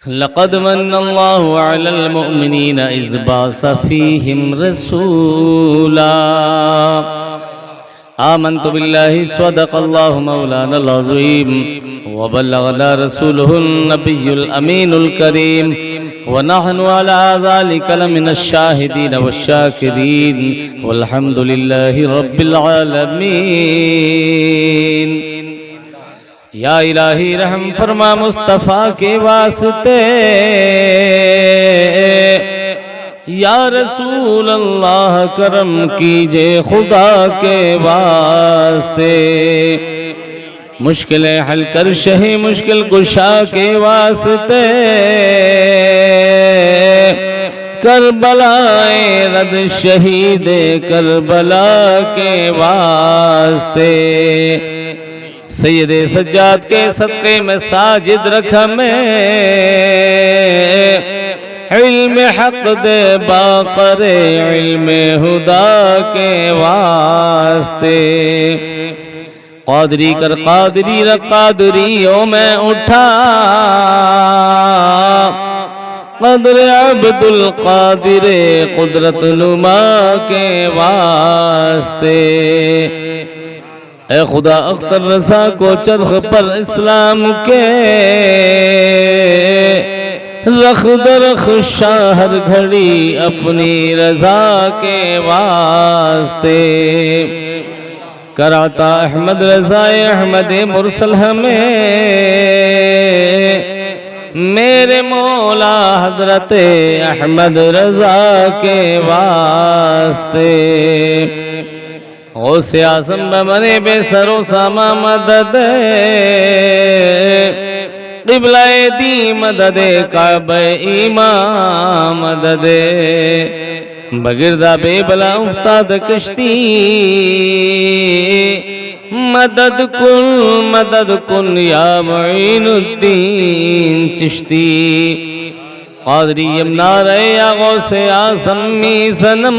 لقد من الله على المؤمنين إذ بعث فيهم رسولا آمنت بالله صدق الله مولانا العظيم وبلغنا رسوله النبي الأمين الكريم ونحن على ذلك لمن الشاهدين والشاكرين والحمد لله رب العالمين یا الہی رحم فرما مصطفیٰ کے واسطے، یا رسول اللہ کرم کیجئے خدا کے واسطے، مشکلیں حل کر شہ مشکل کشا کے واسطے، کربلائے رد شہید کربلا کے واسطے، سید سجاد کے صدقے میں ساجد رکھ میں، علم حق دے باقر علم خدا کے واسطے، قادری کر قادری رکھ قادریوں میں اٹھا، قدر عبد القادر قدرت نما کے واسطے، اے خدا اختر رضا کو چرخ پر اسلام کے، رخ درخ شاہر گھڑی اپنی رضا کے واسطے، کراتا احمد رضا احمد مرسل ہمیں، میرے مولا حضرت احمد رضا کے واسطے، غوث اعظم بمنے بے سر و ساما مدد، قبلہ دی مدد کعبہ ایمان مدد، بگردہ بے بلا افتاد کشتی، مدد کن یا معین الدین چشتی، قادری یمنا رہے یا غوث اعظم می صنم،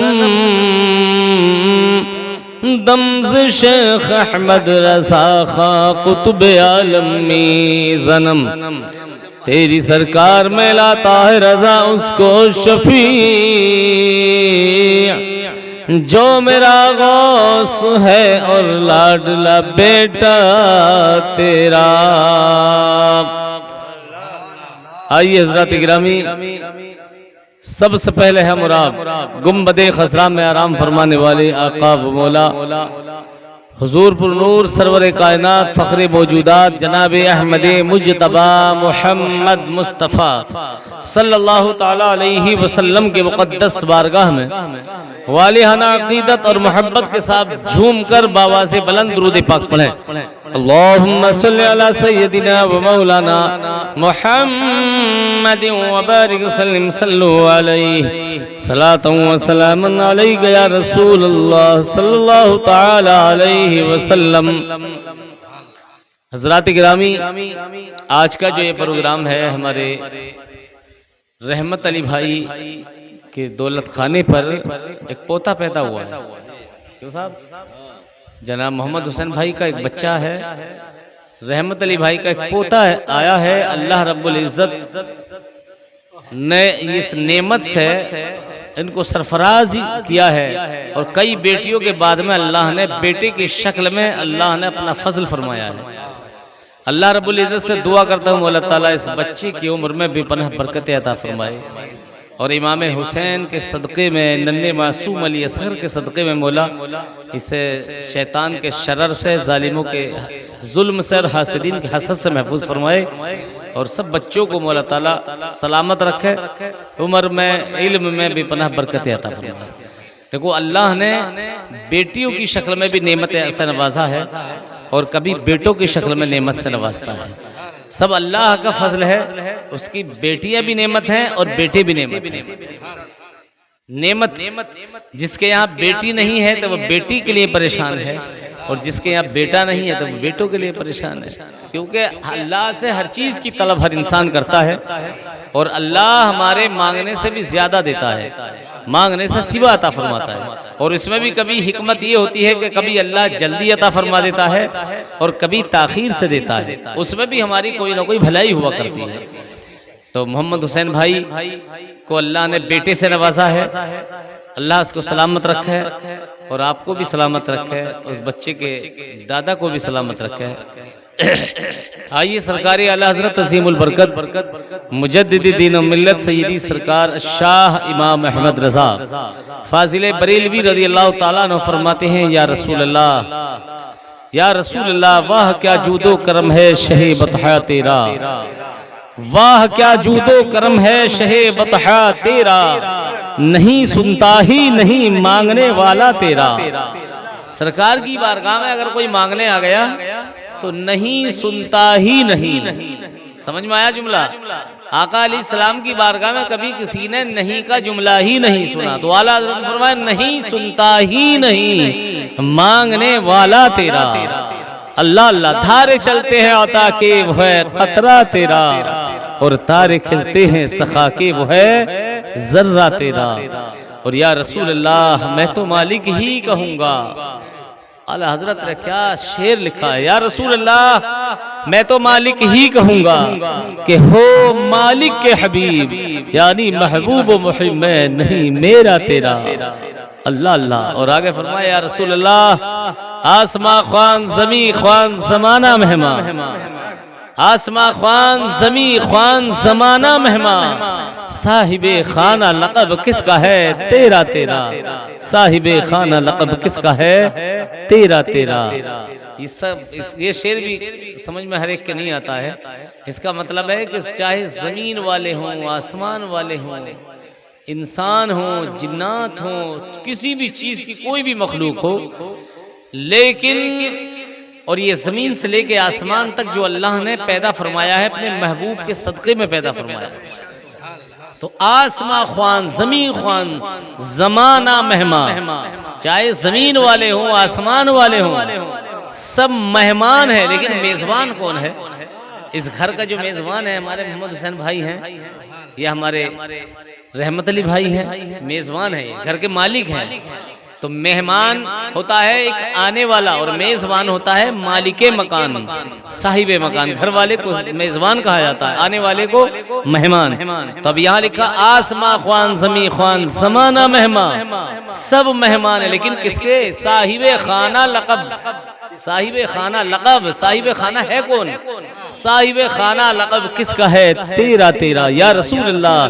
دمز شیخ احمد رضا خاں قطب عالم می ظنم، تیری سرکار میں لاتا ہے رضا اس کو شفیع، جو میرا غوث ہے اور لاڈلا بیٹا تیرا۔ آئیے حضرات گرامی، سب سے پہلے ہے مراد گنبد خضرا میں آرام فرمانے والے آقا و مولا حضور پر نور سرور کائنات فخر موجودات جناب احمد مجتبی محمد مصطفیٰ صلی اللہ تعالی علیہ وسلم کے مقدس بارگاہ میں والہانہ عقیدت اور محبت کے ساتھ جھوم کر باواز بلند درود پاک پڑھیں۔ اللہم صلی علی سیدنا و مولانا محمد وبارک وسلم صلو علیہ صلاة و سلام علیہ یا رسول اللہ صلی اللہ تعالی علیہ وسلم۔ حضرات گرامی، آج کا جو یہ پروگرام ہے ہمارے رحمت علی بھائی کے دولت خانے پر ایک پوتا پیدا ہوا ہے، کیوں صاحب؟ جناب محمد حسین بھائی کا ایک بچہ ہے، رحمت علی بھائی کا ایک پوتا آیا ہے۔ اللہ رب العزت نے اس نعمت سے ان کو سرفراز کیا ہے، اور کئی بیٹیوں کے بعد میں اللہ نے بیٹے کی شکل میں اللہ نے اپنا فضل فرمایا ہے۔ اللہ رب العزت سے دعا کرتا ہوں اللہ تعالیٰ اس بچے کی عمر میں بے پناہ برکتیں عطا فرمائے، اور امام حسین کے صدقے میں، ننھے معصوم علی اصغر کے صدقے میں مولا اسے شیطان کے شرر سے، ظالموں کے ظلم سے اور حاسدین کے حسد سے محفوظ فرمائے، اور سب بچوں کو مولا تعالیٰ سلامت رکھے، عمر میں علم میں بے پناہ برکتیں عطا فرمائے۔ دیکھو اللہ نے بیٹیوں کی شکل میں بھی نعمت سے نوازا ہے، اور کبھی بیٹوں کی شکل میں نعمت سے نوازتا ہے۔ سب اللہ کا فضل ہے، اس کی بیٹیاں بھی نعمت ہیں اور بیٹے بھی نعمت ہیں۔ نعمت جس کے یہاں بیٹی نہیں ہے تو وہ بیٹی کے لیے پریشان ہے، اور جس کے یہاں بیٹا نہیں ہے تو وہ بیٹوں کے لیے پریشان ہے، کیونکہ اللہ سے ہر چیز کی طلب ہر انسان کرتا ہے، اور اللہ ہمارے مانگنے سے بھی زیادہ دیتا ہے، مانگنے سے سوا عطا فرماتا ہے، اور اس میں بھی کبھی حکمت یہ ہوتی ہے کہ کبھی اللہ جلدی عطا فرما دیتا ہے اور کبھی تاخیر سے دیتا ہے، اس میں بھی ہماری کوئی نہ کوئی بھلائی ہوا کرتی ہے۔ تو محمد حسین بھائی کو اللہ نے بیٹے سے نوازا ہے، اللہ اس کو سلامت رکھے اور آپ کو بھی سلامت رکھے، اس بچے کے دادا کو بھی سلامت رکھے۔ آئیے سرکار اعلیٰ حضرت عظیم البرکت مجدد دین و ملت سیدی سرکار شاہ امام احمد رضا فاضل بریلوی رضی اللہ تعالیٰ عنہ فرماتے ہیں، یا رسول اللہ، یا رسول اللہ، واہ کیا جود و کرم ہے شہ بطحا تیرا، واہ کیا جود و کرم ہے شہ بطحا تیرا، نہیں سنتا ہی نہیں مانگنے والا تیرا۔ سرکار کی بارگاہ میں اگر کوئی مانگنے آ گیا تو نہیں سنتا ہی نہیں، سمجھ میں آیا جملہ؟ آقا علیہ السلام کی بارگاہ میں کبھی کسی نے نہیں کا جملہ ہی نہیں سنا، تو اعلیٰ حضرت فرمایا نہیں سنتا ہی نہیں مانگنے والا تیرا۔ اللہ اللہ، دھارے چلتے ہیں عطا کے وہ ہے قطرہ تیرا، اور تارے کھلتے ہیں سخا کے وہ ہے ذرہ تیرا۔ اور یا رسول اللہ، میں تو مالک ہی کہوں گا۔ اعلیٰ حضرت نے کیا شعر لکھا ہے، یا رسول اللہ، میں تو مالک ہی کہوں گا کہ ہو مالک کے حبیب، یعنی محبوب و محب میں نہیں میرا تیرا۔ اللہ اللہ، اور آگے فرمایا، یا رسول اللہ، آسماں خوان زمین خوان زمانہ مہمان، آسماں خوان زمین خوان زمانہ مہمان، صاحب خانہ لقب کس کا ہے تیرا تیرا، صاحب خانہ لقب کس کا ہے تیرا تیرا۔ یہ شعر بھی سمجھ میں ہر ایک کے نہیں آتا ہے، اس کا مطلب ہے کہ چاہے زمین والے ہوں، آسمان والے ہوں، انسان ہوں، جنات ہوں، کسی بھی چیز کی کوئی بھی مخلوق ہو، لیکن اور یہ زمین سے لے کے آسمان تک جو اللہ نے پیدا فرمایا ہے اپنے محبوب کے صدقے میں پیدا فرمایا ہے، تو آسمان خوان زمین خوان زمانہ مہمان، چاہے زمین والے ہوں آسمان والے ہوں، سب مہمان ہیں، لیکن میزبان کون ہے؟ اس گھر کا جو میزبان ہے ہمارے محمد حسین بھائی ہیں، یہ ہمارے رحمت علی بھائی ہیں، میزبان ہیں، گھر کے مالک ہیں۔ تو مہمان ہوتا ہے ایک آنے والا، اور میزبان ہوتا ہے مالک مکان، صاحب مکان، گھر والے کو میزبان کہا جاتا ہے، آنے والے کو مہمان۔ تو اب یہاں لکھا آسماں خوان زمین خوان زمانہ مہمان، سب مہمان ہیں، لیکن کس کے؟ صاحب خانہ لقب، صاحب خانہ لقب، صاحب خانہ ہے کون؟ صاحب خانہ لقب کس کا ہے تیرا تیرا، یا رسول اللہ،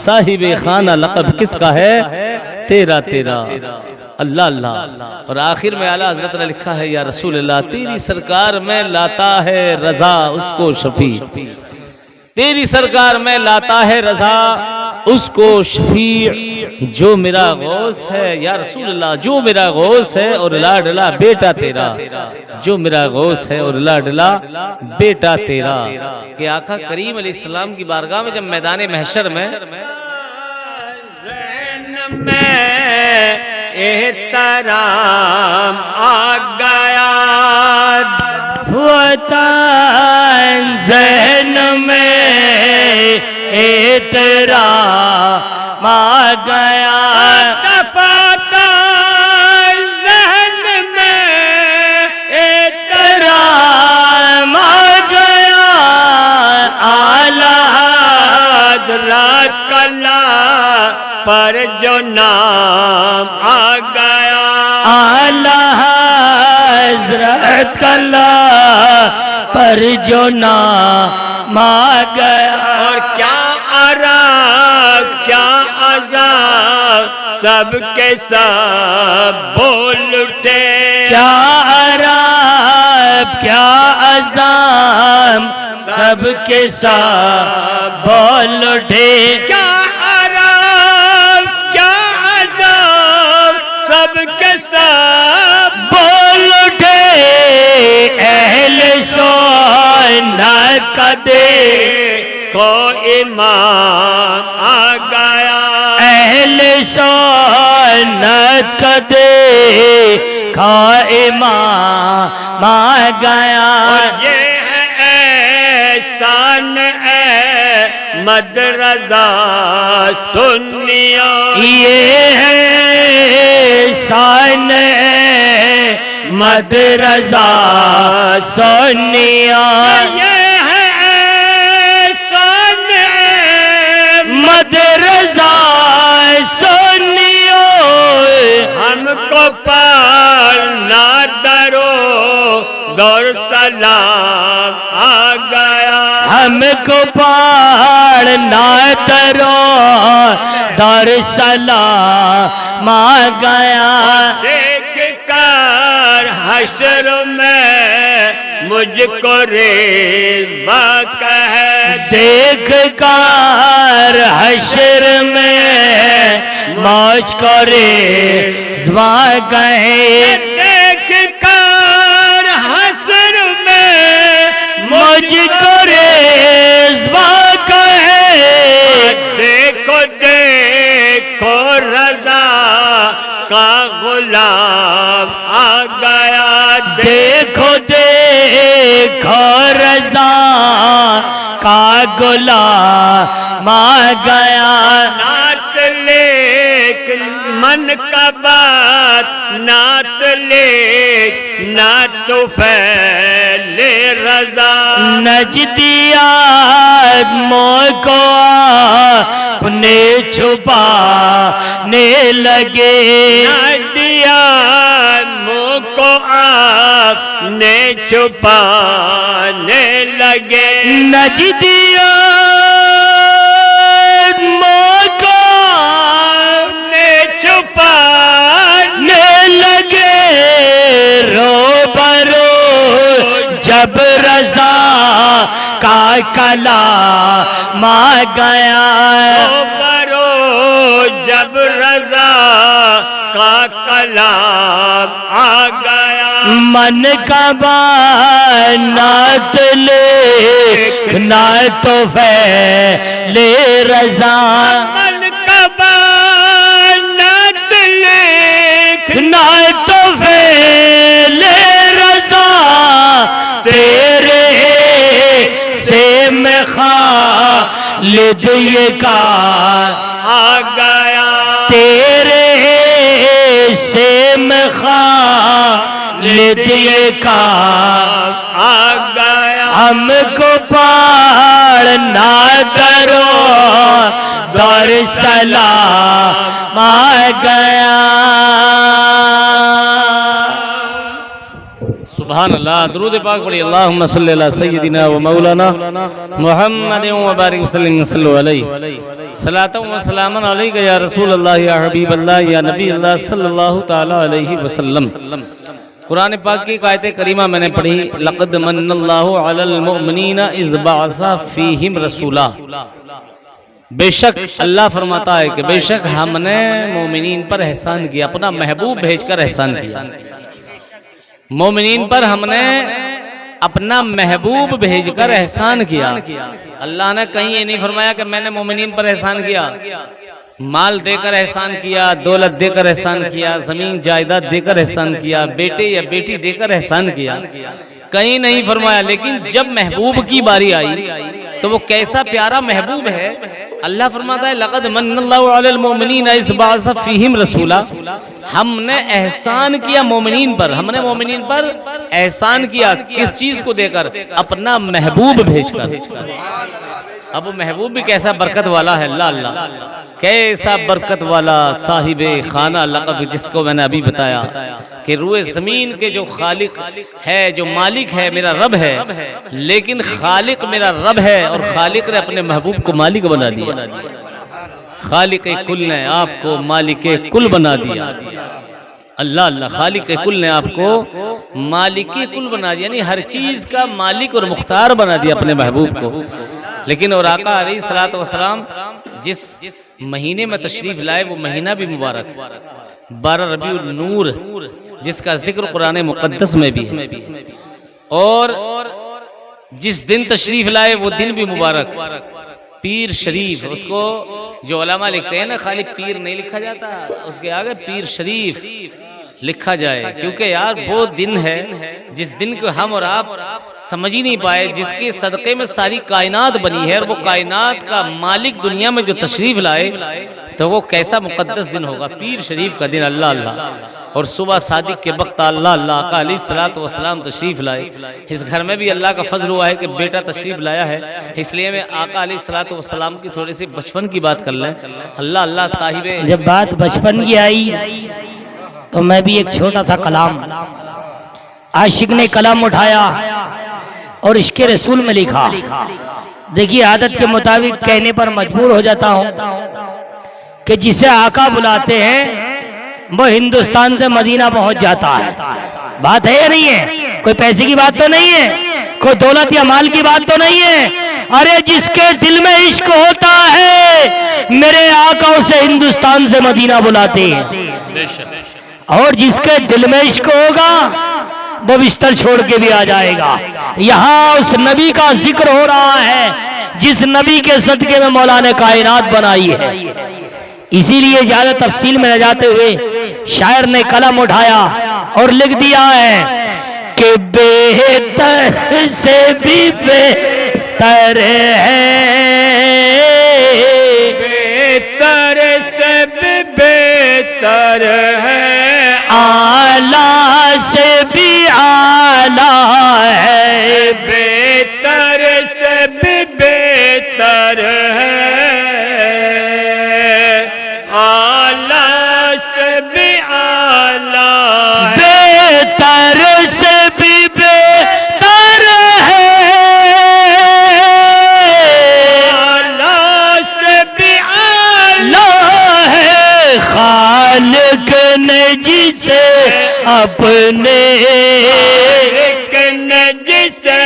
صاحب خانہ لقب کس کا ہے تیرا تیرا۔ اللہ اللہ، اور آخر میں اعلیٰ حضرت نے لکھا ہے، یا رسول اللہ، تیری سرکار میں لاتا ہے رضا اس کو شفیع، تیری سرکار میں لاتا ہے رضا اس کو شفیع، جو میرا غوث ہے، یا رسول اللہ، جو میرا غوث ہے اور لاڈلا بیٹا تیرا، جو میرا غوث ہے اور لاڈلا بیٹا تیرا۔ کہ آقا کریم علیہ السلام کی بارگاہ میں جب میدان محشر میں احترام آ گیا، ذہن میں احترام آ گیا، ذہن میں احترام آ گیا، اعلیٰ حضرت کلا پر جو نام آ گیا، اعلیٰ حضرت کلا پر جو نام آ گیا، اور کیا عرب کیا عذاب سب کے سب بول اٹھے، کیا عرب کیا عذاب سب کے سب بول اٹھے، کیا سب کے سب بول اٹھے، اہل سنت کا دیکھو امام آ گیا، اہل سنت کا دیکھو امام آ گیا یہ ہے احسان احمد رضا سنیوں یہ ہے احسان احمد رضا سنیوں یہ ہے احسان احمد رضا سنیوں ہم کو پڑھنا درو دور سلام آ گیا ہم کو پڑھنا درو دور سلام آ گیا دیکھ کر حشر میں مجھ کو رضا کہے دیکھ کر حشر میں مجھ کو رضا کہے دیکھ کر حشر میں مجھ کو رضا کہے دیکھو دیکھو رضا کا غلام آ گیا دیکھو دیکھو رضا کا غلام آ گیا نعت لیک من کا بات نعت لیک نعت پھیلے رضا نجدیات مو کو اپنے چھپانے لگے نجدیات مو کو اپنے چھپانے لگے نجدیات مو کو اپنے چھپانے لگے رو برو جب رضا کا کلام آ گیا رو برو جب رضا کا کلام آ گیا من کا بات لکھنا تو پھیلے رضا من کا بات لکھنا تو پھیلے رضا تیرے سے میں خالد یہ کا آ گیا تیرے سے میں خالد یہ کا آ گیا ہم کو پڑھنا درو دور سلام آ گیا سبحان اللہ درود پاک پڑھی اللہم صلی اللہ سیدنا و مولانا محمد و بارک وسلم صلی علیہ صلاۃ و سلام علیکہ یا رسول اللہ یا حبیب اللہ یا نبی اللہ صلی اللہ تعالی علیہ وسلم قرآن پاک کی آیت کریمہ میں نے پڑھی لقد من اللہ علی المؤمنین اذ بعث فیہم رسولا بے شک اللہ فرماتا ہے کہ بے شک ہم نے مومنین پر احسان کیا اپنا محبوب بھیج کر احسان کیا مومنین پر ہم نے اپنا محبوب بھیج کر احسان کیا اللہ نے کہیں یہ نہیں فرمایا کہ میں نے مومنین پر احسان کیا مال دے کر احسان کیا دولت دے کر احسان کیا زمین جائیداد دے کر احسان کیا بیٹے یا بیٹی دے کر احسان کیا کہیں نہیں فرمایا لیکن جب محبوب کی باری آئی تو وہ کیسا پیارا محبوب ہے اللہ فرماتا ہے لقد من اللہ علی المؤمنین اذ بعث فیہم رسولا ہم نے احسان کیا مومنین پر ہم نے مومنین پر احسان کیا کس چیز کو دے کر اپنا محبوب بھیج کر اب وہ محبوب بھی کیسا برکت والا ہے اللہ اللہ کیسا برکت والا صاحب خانہ لقب جس کو میں نے ابھی بتایا کہ روئے زمین کے جو خالق ہے جو مالک ہے میرا رب ہے لیکن خالق میرا رب ہے اور خالق نے اپنے محبوب کو مالک بنا دیا خالق کل نے آپ کو مالک کل بنا دیا اللہ اللہ خالق کل نے آپ کو مالک کل بنا دیا یعنی ہر چیز کا مالک اور مختار بنا دیا اپنے محبوب کو لیکن اور آقا علیہ الصلوۃ والسلام جس مہینے میں تشریف لائے وہ مہینہ بھی مبارک 12 ربیع النور جس کا ذکر قرآن مقدس میں بھی ہے اور جس دن تشریف لائے وہ دن بھی مبارک پیر شریف اس کو جو علماء لکھتے ہیں نا خالی پیر نہیں لکھا جاتا اس کے آگے پیر شریف لکھا جائے، کیونکہ یار وہ دن ہے جس دن کو ہم اور آپ سمجھ ہی نہیں پائے، جس کے صدقے میں ساری کائنات بنی ہے، اور وہ کائنات کا مالک دنیا میں جو تشریف لائے تو وہ کیسا مقدس دن ہوگا، پیر شریف کا دن۔ اللہ اللہ، اور صبح صادق کے وقت اللہ اللہ آقا علیہ الصلوۃ والسلام تشریف لائے۔ اس گھر میں بھی اللہ کا فضل ہوا ہے کہ بیٹا تشریف لایا ہے، اس لیے میں آقا علیہ الصلوۃ والسلام کی تھوڑی سی بچپن کی بات کر لیں۔ اللہ اللہ صاحب، جب بات بچپن کی آئی تو میں بھی ایک چھوٹا سا کلام، عاشق نے کلام اٹھایا اور عشق رسول میں لکھا۔ دیکھیے عادت کے مطابق کہنے پر مجبور ہو جاتا ہوں کہ جسے آقا بلاتے ہیں وہ ہندوستان سے مدینہ پہنچ جاتا ہے۔ بات ہے یا نہیں ہے؟ کوئی پیسے کی بات تو نہیں ہے، کوئی دولت یا مال کی بات تو نہیں ہے۔ ارے جس کے دل میں عشق ہوتا ہے میرے آقا اسے ہندوستان سے مدینہ بلاتے ہیں، اور جس کے دل میں عشق ہوگا وہ بستر چھوڑ کے بھی آ جائے گا۔ یہاں اس نبی کا ذکر ہو رہا ہے جس نبی کے صدقے میں مولا نے کائنات بنائی ہے۔ اسی لیے زیادہ تفصیل میں نہ جاتے ہوئے شاعر نے قلم اٹھایا اور لکھ دیا ہے کہ بہتر سے بھی بہتر ہے، بہتر سے بھی بہتر ہے، اعلیٰ سے بھی اعلیٰ ہے، بہتر سے بھی بہتر ہے، اعلیٰ سے بھی اعلیٰ ہے، بہتر سے بھی بہتر ہے، اعلیٰ سے بھی اعلیٰ ہے، خالق نے جسے اپنے، خالق نے جسے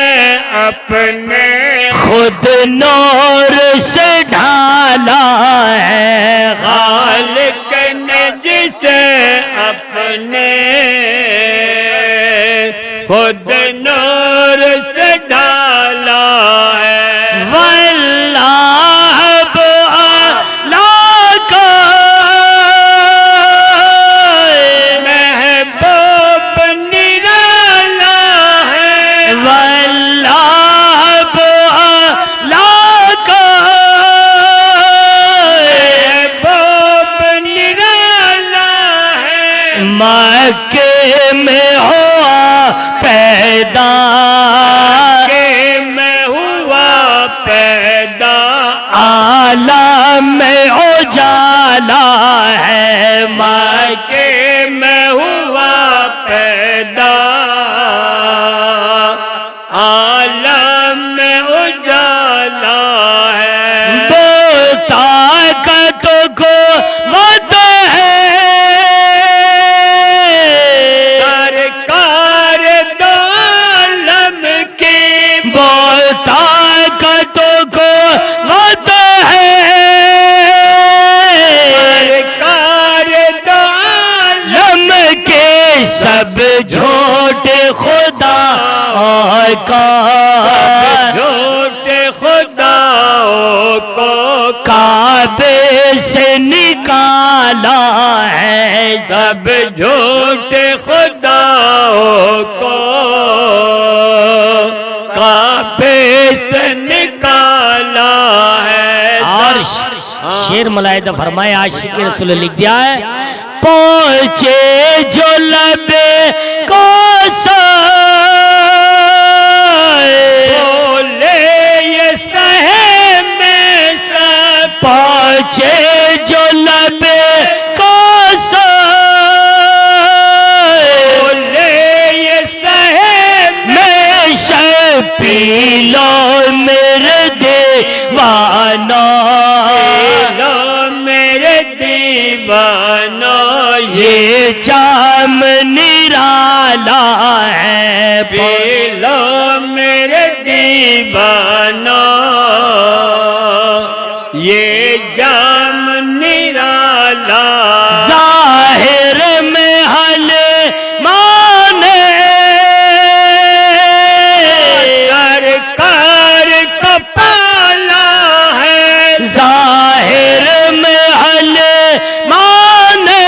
اپنے خود نور سے ڈھالا ہے، خالق نے جسے اپنے خود نور سے ڈھالا ہے، واللہ بأعلیٰ کا محبوب نرالا ہے، واللہ بأعلیٰ کا محبوب نرالا ہے، مکے میں ہوا پیدا، مکے میں ہوا پیدا، عالم میں اجالا ہے، مکے میں ہوا پیدا، عالم میں اجالا ہے، وہ طاقت کو وعد ہے، سرکار دو عالم کی، وہ طاقت کو وعد ہے، سرکار دو عالم کے، سب جھوٹے خدا کا، جھوٹے خداؤں کو کعبے سے نکالا ہے، سب جھوٹے خداؤں کو کعبے سے نکالا ہے۔ اور شیر ملائدہ فرمائے عاشق رسول لکھ دیا ہے، پہنچے جو لبے کوثر، بولے یہ سہے میں سب، پہنچے جو لبے کوثر، بولے یہ سہے میں شب، پی لو میرے دیوانہ، پی لو میرے دیوانہ، یہ جام نرالا ہے، پی لو میرے دیوانہ، یہ جام نرالا، ظاہر میں حل مانے، سرکار کا پالا ہے، ظاہر میں حل مانے،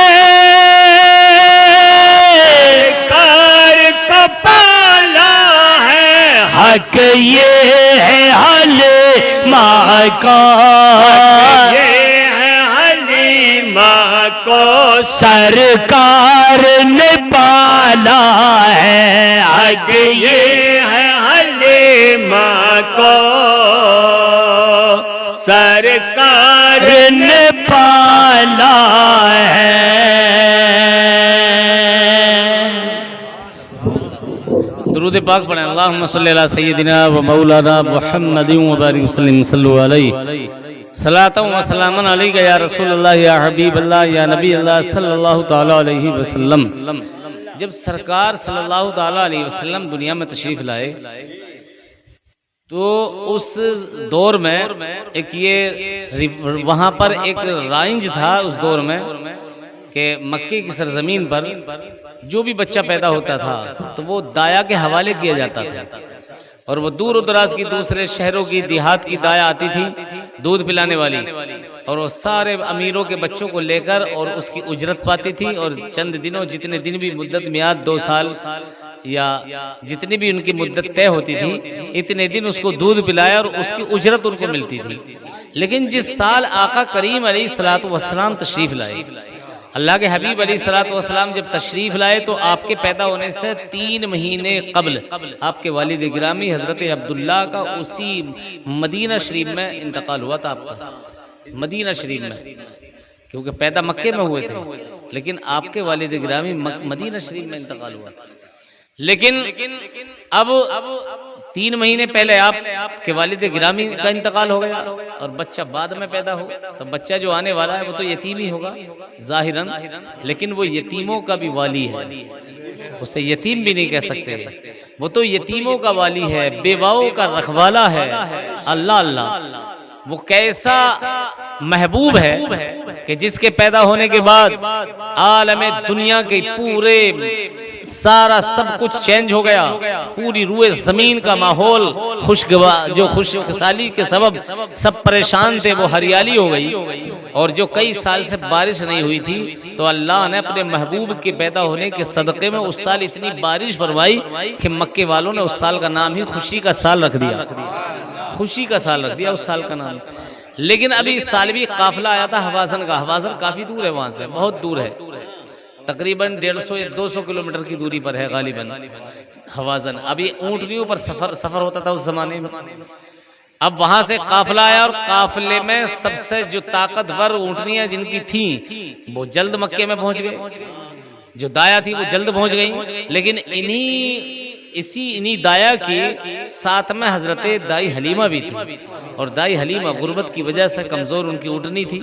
حق یہ ہے حلیمہ کا، یہ ہے حلیمہ کو سرکار نے پالا ہے، حق یہ ہے حلیمہ کو سرکار نے پالا ہے۔ درود پاک پڑھیں، اللہم صلی علی سیدنا و مولانا محمد و بارک وسلم، صلو علیہ صلاۃ و سلام علیک یا رسول اللہ یا حبیب اللہ یا نبی اللہ صلی اللہ تعالی علیہ وسلم۔ جب سرکار صلی اللہ تعالی علیہ وسلم دنیا میں تشریف لائے تو اس دور میں ایک یہ وہاں پر ایک رائنج تھا اس دور میں کہ مکے کی سرزمین پر جو بھی بچہ پیدا ہوتا تھا تو وہ دایا کے حوالے کیا جاتا تھا، اور وہ دور و دراز کی دوسرے شہروں کی دیہات کی دایا آتی تھی دودھ پلانے والی، اور وہ سارے امیروں کے بچوں کو لے کر اور اس کی اجرت پاتی تھی، اور چند دنوں جتنے دن بھی مدت میعاد 2 سال یا جتنی بھی ان کی مدت طے ہوتی تھی اتنے دن اس کو دودھ پلایا اور اس کی اجرت ان کو ملتی تھی۔ لیکن جس سال آقا کریم علیہ الصلوۃ والسلام تشریف لائے، اللہ کے حبیب علیہ الصلوۃ والسلام جب تشریف لائے تو آپ کے پیدا ہونے سے 3 مہینے قبل آپ کے والد گرامی حضرت عبداللہ کا اسی مدینہ شریف میں انتقال ہوا تھا۔ آپ کا مدینہ شریف میں، کیونکہ پیدا مکے میں ہوئے تھے لیکن آپ کے والد گرامی مدینہ شریف میں انتقال ہوا تھا۔ لیکن اب 3 مہینے پہلے آپ کے والد گرامی کا انتقال ہو گیا اور بچہ بعد میں پیدا ہو، تو بچہ جو آنے والا ہے وہ تو یتیم ہی ہوگا ظاہراً، لیکن وہ یتیموں کا بھی والی ہے، اسے یتیم بھی نہیں کہہ سکتے، وہ تو یتیموں کا والی ہے، بیواؤں کا رکھوالا ہے۔ اللہ اللہ، وہ کیسا محبوب ہے کہ جس کے پیدا ہونے کے بعد عالم دنیا کے پورے سارا سب کچھ چینج ہو گیا، پوری روئے زمین کا ماحول خوشگوار، جو خوشحالی کے سبب سب پریشان تھے وہ ہریالی ہو گئی، اور جو کئی سال سے بارش نہیں ہوئی تھی تو اللہ نے اپنے محبوب کے پیدا ہونے کے صدقے میں اس سال اتنی بارش فرمائی کہ مکے والوں نے اس سال کا نام ہی خوشی کا سال رکھ دیا، خوشی کا سال رکھ دیا اس سال کا نام۔ لیکن ابھی اس سال بھی قافلہ آیا تھا حوازن کا، حوازن کافی دور ہے وہاں سے، بہت دور ہے، تقریباً 150 یا 200 کلومیٹر کی دوری پر ہے غالباً حوازن۔ ابھی اونٹنیوں پر سفر ہوتا تھا اس زمانے میں۔ اب وہاں سے قافلہ آیا اور قافلے میں سب سے جو طاقتور اونٹنیاں جن کی تھیں وہ جلد مکے میں پہنچ گئے، جو دایا تھی وہ جلد پہنچ گئی، لیکن انہی دایا کی ساتھ میں حضرت دائی حلیمہ بھی تھی، اور دائی حلیمہ غربت کی وجہ سے کمزور ان کی اونٹنی تھی۔